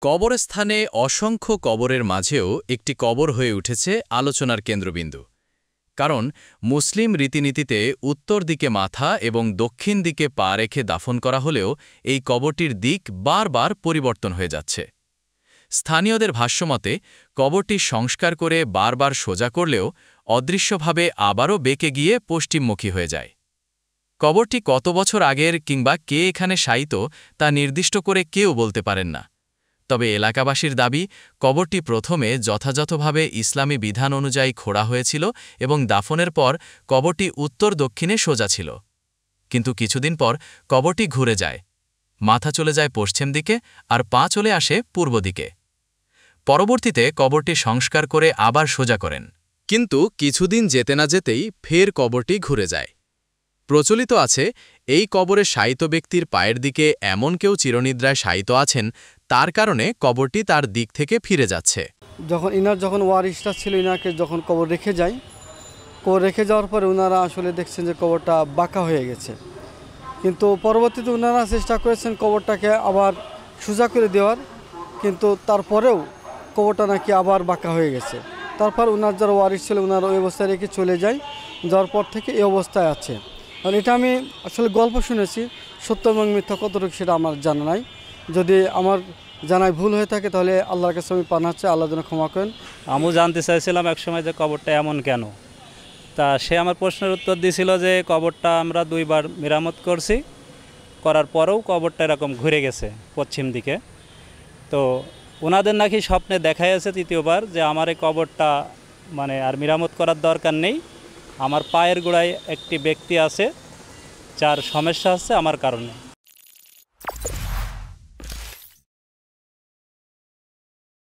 কবরস্থানে অসংখ্য কবরের মাঝেও একটি কবর হয়ে উঠেছে আলোচনার কেন্দ্রবিন্দু। কারণ মুসলিম রীতিনীতিতে উত্তর দিকে মাথা এবং দক্ষিণ দিকে পা রেখে দাফন করা হলেও এই কবরটির দিক বারবার পরিবর্তন হয়ে যাচ্ছে। স্থানীয়দের ভাষ্যমতে কবরটি সংস্কার করে বারবার সোজা করলেও অদৃশ্যভাবে আবারও বেঁকে গিয়ে পশ্চিমমুখী হয়ে যায়। কবরটি কত বছর আগের কিংবা কে এখানে শায়িত তা নির্দিষ্ট করে কেউ বলতে পারেন না। তবে এলাকাবাসীর দাবি, কবরটি প্রথমে যথাযথভাবে ইসলামী বিধান অনুযায়ী খোঁড়া হয়েছিল এবং দাফনের পর কবরটি উত্তর দক্ষিণে সোজা ছিল। কিন্তু কিছুদিন পর কবরটি ঘুরে যায়, মাথা চলে যায় পশ্চিম দিকে আর পা চলে আসে পূর্ব দিকে। পরবর্তীতে কবরটি সংস্কার করে আবার সোজা করেন, কিন্তু কিছুদিন যেতে না যেতেই ফের কবরটি ঘুরে যায়। প্রচলিত আছে, এই কবরে শায়িত ব্যক্তির পায়ের দিকে এমন কেউ চিরনিদ্রায় শায়িত আছেন, তার কারণে কবরটি তার দিক থেকে ফিরে যাচ্ছে। যখন ওয়ারিশরা ছিল, ইনাকে যখন কবর রেখে যায়, কবর রেখে যাওয়ার পরে ওনারা আসলে দেখছেন যে কবরটা বাঁকা হয়ে গেছে। কিন্তু পরবর্তীতে ওনারা চেষ্টা করেছেন কবরটাকে আবার সোজা করে দেওয়ার, কিন্তু তারপরেও কবরটা নাকি আবার বাঁকা হয়ে গেছে। তারপর ওনার যারা ওয়ারিশ ছিল ওনারা ওই অবস্থায় রেখে চলে যায়, যাওয়ার পর থেকে এই অবস্থায় আছে। আর এটা আমি আসলে গল্প শুনেছি, সত্য এবং মিথ্যা কতটুকু সেটা আমার জানা নাই। যদি আমার জানায় ভুল হয়ে থাকে তাহলে আল্লাহর কাছে আমি পানা চাই, আল্লাহ যেন ক্ষমা করেন। আমিও জানতে চাইছিলাম একসময় যে কবরটা এমন কেন। তা সে আমার প্রশ্নের উত্তর দিয়েছিল যে কবরটা আমরা 2 বার মেরামত করছি, করার পরেও কবরটা এরকম ঘুরে গেছে পশ্চিম দিকে। তো ওনাদের নাকি স্বপ্নে দেখাই আছে 3য়-বার যে আমার এই কবরটা আর মেরামত করার দরকার নেই, আমার পায়ের গোড়ায় একটি ব্যক্তি আছে যার সমস্যা হচ্ছে আমার কারণে।